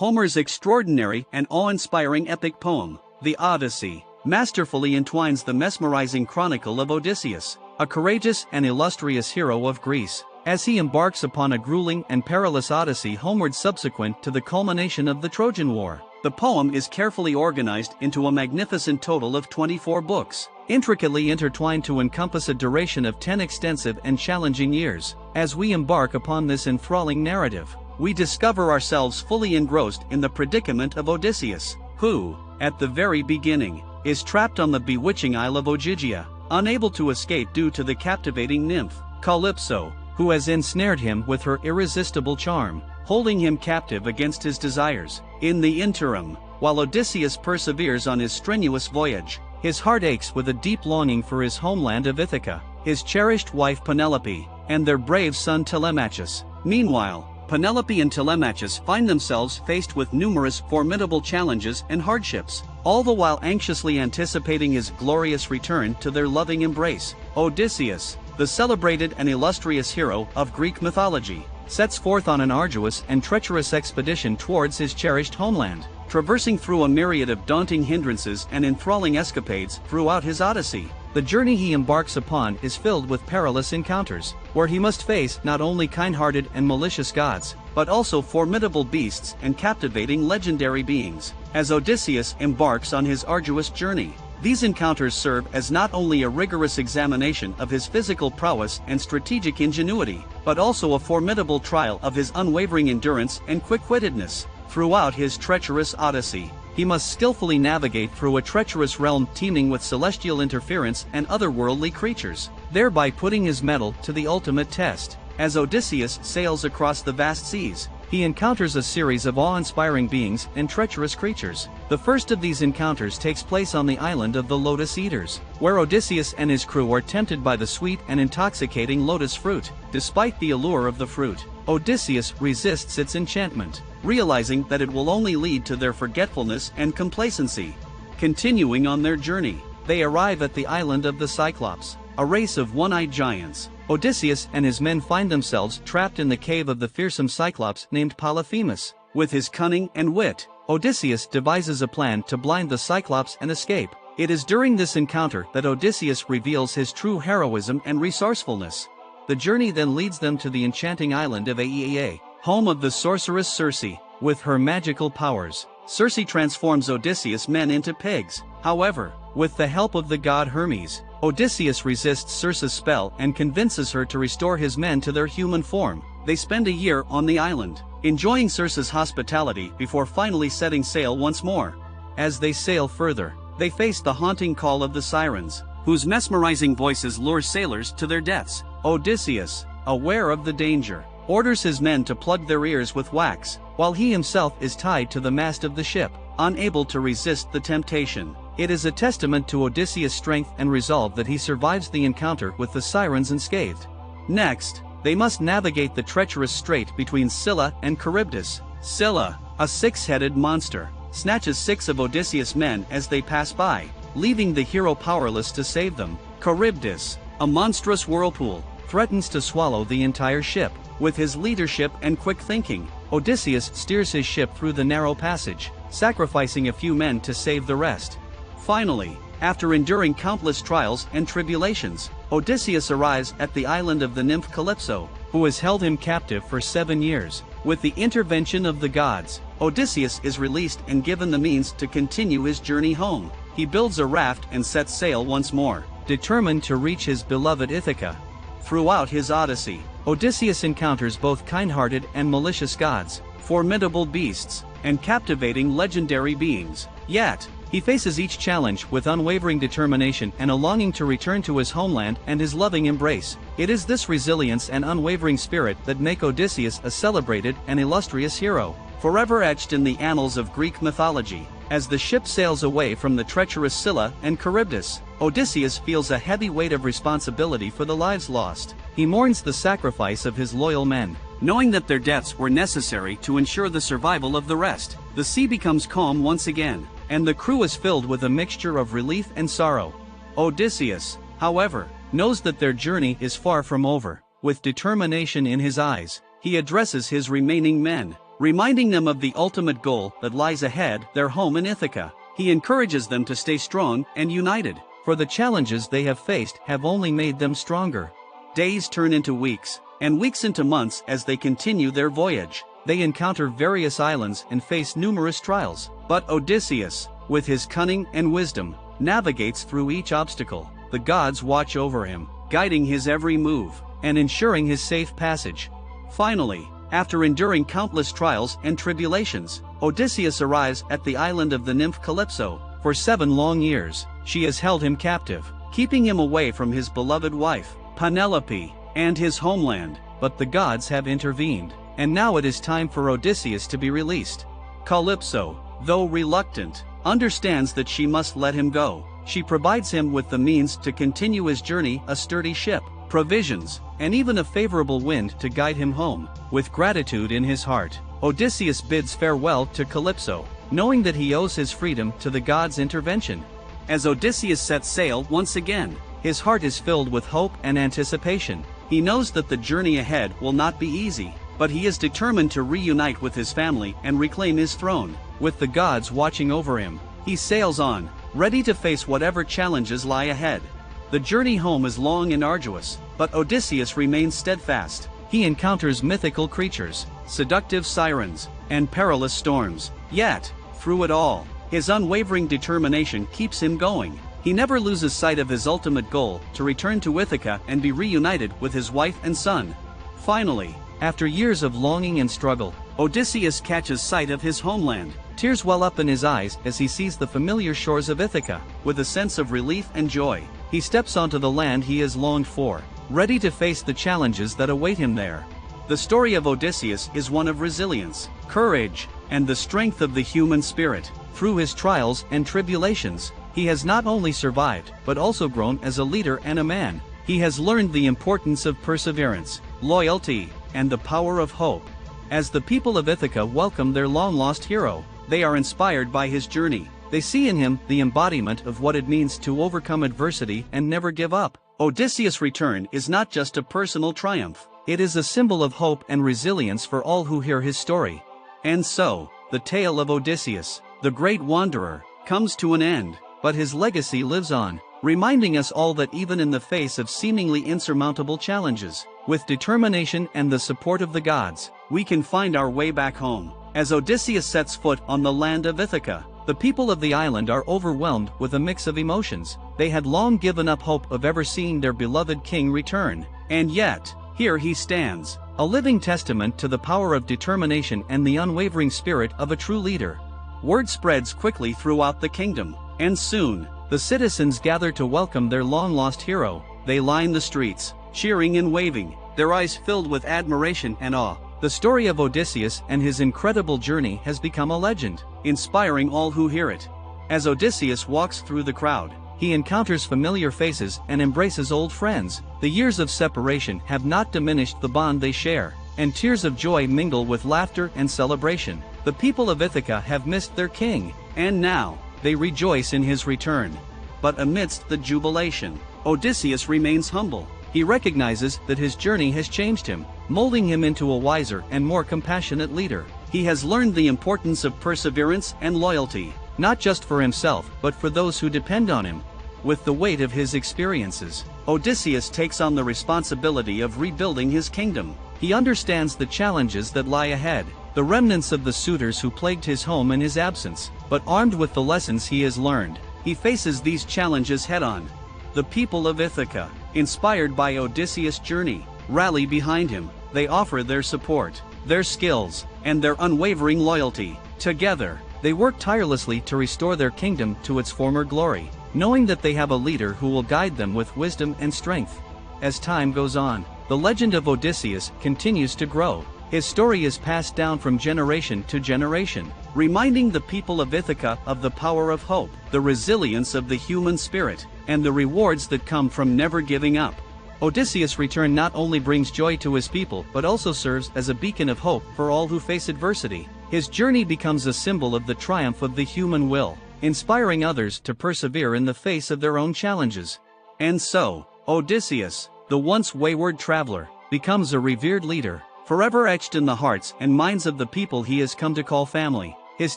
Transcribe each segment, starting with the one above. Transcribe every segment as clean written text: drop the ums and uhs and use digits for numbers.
Homer's extraordinary and awe-inspiring epic poem, the Odyssey, masterfully entwines the mesmerizing chronicle of Odysseus, a courageous and illustrious hero of Greece, as he embarks upon a grueling and perilous odyssey homeward subsequent to the culmination of the Trojan War. The poem is carefully organized into a magnificent total of 24 books, intricately intertwined to encompass a duration of 10 extensive and challenging years. As we embark upon this enthralling narrative, we discover ourselves fully engrossed in the predicament of Odysseus, who, at the very beginning, is trapped on the bewitching isle of Ogygia, unable to escape due to the captivating nymph, Calypso, who has ensnared him with her irresistible charm, holding him captive against his desires. In the interim, while Odysseus perseveres on his strenuous voyage, his heart aches with a deep longing for his homeland of Ithaca, his cherished wife Penelope, and their brave son Telemachus. Meanwhile, Penelope and Telemachus find themselves faced with numerous formidable challenges and hardships, all the while anxiously anticipating his glorious return to their loving embrace. Odysseus, the celebrated and illustrious hero of Greek mythology, sets forth on an arduous and treacherous expedition towards his cherished homeland, traversing through a myriad of daunting hindrances and enthralling escapades throughout his Odyssey. The journey he embarks upon is filled with perilous encounters, where he must face not only kind-hearted and malicious gods, but also formidable beasts and captivating legendary beings. As Odysseus embarks on his arduous journey, these encounters serve as not only a rigorous examination of his physical prowess and strategic ingenuity, but also a formidable trial of his unwavering endurance and quick-wittedness. Throughout his treacherous odyssey, he must skillfully navigate through a treacherous realm teeming with celestial interference and otherworldly creatures, thereby putting his mettle to the ultimate test. As Odysseus sails across the vast seas, he encounters a series of awe-inspiring beings and treacherous creatures. The first of these encounters takes place on the island of the Lotus Eaters, where Odysseus and his crew are tempted by the sweet and intoxicating lotus fruit. Despite the allure of the fruit, Odysseus resists its enchantment, realizing that it will only lead to their forgetfulness and complacency. Continuing on their journey, they arrive at the island of the Cyclops, a race of one-eyed giants. Odysseus and his men find themselves trapped in the cave of the fearsome Cyclops named Polyphemus. With his cunning and wit, Odysseus devises a plan to blind the Cyclops and escape. It is during this encounter that Odysseus reveals his true heroism and resourcefulness. The journey then leads them to the enchanting island of Aeaea, home of the sorceress Circe. With her magical powers, Circe transforms Odysseus' men into pigs. However, with the help of the god Hermes, Odysseus resists Circe's spell and convinces her to restore his men to their human form. They spend a year on the island, enjoying Circe's hospitality before finally setting sail once more. As they sail further, they face the haunting call of the sirens, whose mesmerizing voices lure sailors to their deaths. Odysseus, aware of the danger, orders his men to plug their ears with wax, while he himself is tied to the mast of the ship, unable to resist the temptation. It is a testament to Odysseus' strength and resolve that he survives the encounter with the sirens unscathed. Next, they must navigate the treacherous strait between Scylla and Charybdis. Scylla, a six-headed monster, snatches 6 of Odysseus' men as they pass by, leaving the hero powerless to save them. Charybdis, a monstrous whirlpool, threatens to swallow the entire ship. With his leadership and quick thinking, Odysseus steers his ship through the narrow passage, sacrificing a few men to save the rest. Finally, after enduring countless trials and tribulations, Odysseus arrives at the island of the nymph Calypso, who has held him captive for 7 years. With the intervention of the gods, Odysseus is released and given the means to continue his journey home. He builds a raft and sets sail once more, determined to reach his beloved Ithaca. Throughout his Odyssey, Odysseus encounters both kind-hearted and malicious gods, formidable beasts, and captivating legendary beings. Yet, he faces each challenge with unwavering determination and a longing to return to his homeland and his loving embrace. It is this resilience and unwavering spirit that make Odysseus a celebrated and illustrious hero, forever etched in the annals of Greek mythology. As the ship sails away from the treacherous Scylla and Charybdis, Odysseus feels a heavy weight of responsibility for the lives lost. He mourns the sacrifice of his loyal men, knowing that their deaths were necessary to ensure the survival of the rest. The sea becomes calm once again, and the crew is filled with a mixture of relief and sorrow. Odysseus, however, knows that their journey is far from over. With determination in his eyes, he addresses his remaining men, reminding them of the ultimate goal that lies ahead, their home in Ithaca. He encourages them to stay strong and united, for the challenges they have faced have only made them stronger. Days turn into weeks, and weeks into months as they continue their voyage. They encounter various islands and face numerous trials, but Odysseus, with his cunning and wisdom, navigates through each obstacle. The gods watch over him, guiding his every move, and ensuring his safe passage. Finally, after enduring countless trials and tribulations, Odysseus arrives at the island of the nymph Calypso. For 7 long years, she has held him captive, keeping him away from his beloved wife, Penelope, and his homeland. But the gods have intervened, and now it is time for Odysseus to be released. Calypso, though reluctant, understands that she must let him go. She provides him with the means to continue his journey, a sturdy ship, provisions, and even a favorable wind to guide him home. With gratitude in his heart, Odysseus bids farewell to Calypso, knowing that he owes his freedom to the gods' intervention. As Odysseus sets sail once again, his heart is filled with hope and anticipation. He knows that the journey ahead will not be easy, but he is determined to reunite with his family and reclaim his throne. With the gods watching over him, he sails on, ready to face whatever challenges lie ahead. The journey home is long and arduous, but Odysseus remains steadfast. He encounters mythical creatures, seductive sirens, and perilous storms. Yet, through it all, his unwavering determination keeps him going. He never loses sight of his ultimate goal, to return to Ithaca and be reunited with his wife and son. Finally, after years of longing and struggle, Odysseus catches sight of his homeland. Tears well up in his eyes as he sees the familiar shores of Ithaca. With a sense of relief and joy, he steps onto the land he has longed for, ready to face the challenges that await him there. The story of Odysseus is one of resilience, courage, and the strength of the human spirit. Through his trials and tribulations, he has not only survived, but also grown as a leader and a man. He has learned the importance of perseverance, loyalty, and the power of hope. As the people of Ithaca welcome their long-lost hero, they are inspired by his journey. They see in him the embodiment of what it means to overcome adversity and never give up. Odysseus' return is not just a personal triumph. It is a symbol of hope and resilience for all who hear his story. And so, the tale of Odysseus, the great wanderer, comes to an end, but his legacy lives on, reminding us all that even in the face of seemingly insurmountable challenges, with determination and the support of the gods, we can find our way back home. As Odysseus sets foot on the land of Ithaca, the people of the island are overwhelmed with a mix of emotions. They had long given up hope of ever seeing their beloved king return, and yet, here he stands, a living testament to the power of determination and the unwavering spirit of a true leader. Word spreads quickly throughout the kingdom, and soon, the citizens gather to welcome their long-lost hero. They line the streets, cheering and waving, their eyes filled with admiration and awe. The story of Odysseus and his incredible journey has become a legend, inspiring all who hear it. As Odysseus walks through the crowd, he encounters familiar faces and embraces old friends. The years of separation have not diminished the bond they share, and tears of joy mingle with laughter and celebration. The people of Ithaca have missed their king, and now, they rejoice in his return. But amidst the jubilation, Odysseus remains humble. He recognizes that his journey has changed him, molding him into a wiser and more compassionate leader. He has learned the importance of perseverance and loyalty, not just for himself, but for those who depend on him. With the weight of his experiences, Odysseus takes on the responsibility of rebuilding his kingdom. He understands the challenges that lie ahead, the remnants of the suitors who plagued his home in his absence. But armed with the lessons he has learned, he faces these challenges head-on. The people of Ithaca, inspired by Odysseus' journey, rally behind him. They offer their support, their skills, and their unwavering loyalty. Together, they work tirelessly to restore their kingdom to its former glory, knowing that they have a leader who will guide them with wisdom and strength. As time goes on, the legend of Odysseus continues to grow. His story is passed down from generation to generation, reminding the people of Ithaca of the power of hope, the resilience of the human spirit, and the rewards that come from never giving up. Odysseus' return not only brings joy to his people but also serves as a beacon of hope for all who face adversity. His journey becomes a symbol of the triumph of the human will, inspiring others to persevere in the face of their own challenges. And so, Odysseus, the once wayward traveler, becomes a revered leader, forever etched in the hearts and minds of the people he has come to call family. His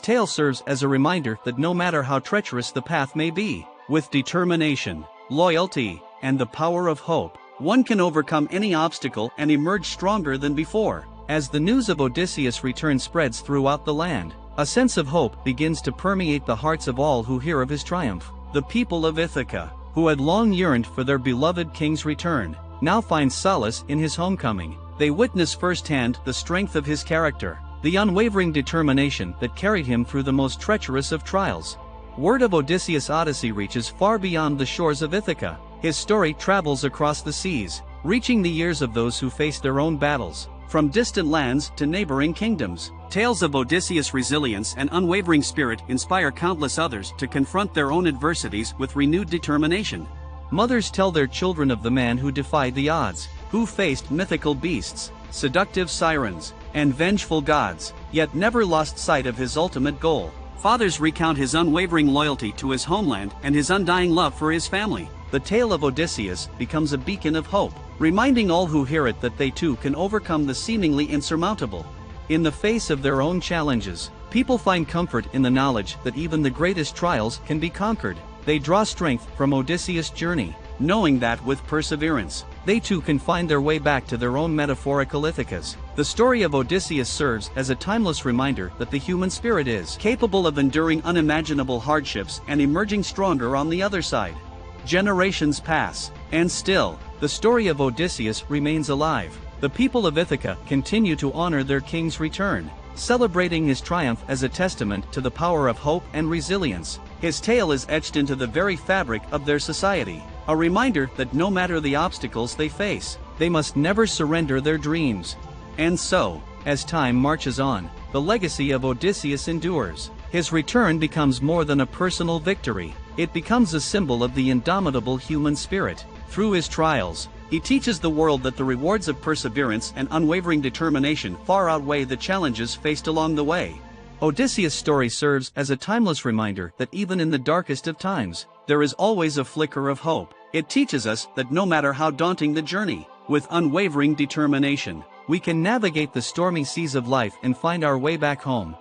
tale serves as a reminder that no matter how treacherous the path may be, with determination, loyalty, and the power of hope, one can overcome any obstacle and emerge stronger than before. As the news of Odysseus' return spreads throughout the land, a sense of hope begins to permeate the hearts of all who hear of his triumph. The people of Ithaca, who had long yearned for their beloved king's return, now find solace in his homecoming. They witness firsthand the strength of his character, the unwavering determination that carried him through the most treacherous of trials. Word of Odysseus' Odyssey reaches far beyond the shores of Ithaca. His story travels across the seas, reaching the ears of those who face their own battles, from distant lands to neighboring kingdoms. Tales of Odysseus' resilience and unwavering spirit inspire countless others to confront their own adversities with renewed determination. Mothers tell their children of the man who defied the odds, who faced mythical beasts, seductive sirens, and vengeful gods, yet never lost sight of his ultimate goal. Fathers recount his unwavering loyalty to his homeland and his undying love for his family. The tale of Odysseus becomes a beacon of hope, reminding all who hear it that they too can overcome the seemingly insurmountable. In the face of their own challenges, people find comfort in the knowledge that even the greatest trials can be conquered. They draw strength from Odysseus' journey, knowing that with perseverance, they too can find their way back to their own metaphorical Ithacas. The story of Odysseus serves as a timeless reminder that the human spirit is capable of enduring unimaginable hardships and emerging stronger on the other side. Generations pass, and still, the story of Odysseus remains alive. The people of Ithaca continue to honor their king's return, celebrating his triumph as a testament to the power of hope and resilience. His tale is etched into the very fabric of their society, a reminder that no matter the obstacles they face, they must never surrender their dreams. And so, as time marches on, the legacy of Odysseus endures. His return becomes more than a personal victory. It becomes a symbol of the indomitable human spirit. Through his trials, he teaches the world that the rewards of perseverance and unwavering determination far outweigh the challenges faced along the way. Odysseus' story serves as a timeless reminder that even in the darkest of times, there is always a flicker of hope. It teaches us that no matter how daunting the journey, with unwavering determination, we can navigate the stormy seas of life and find our way back home.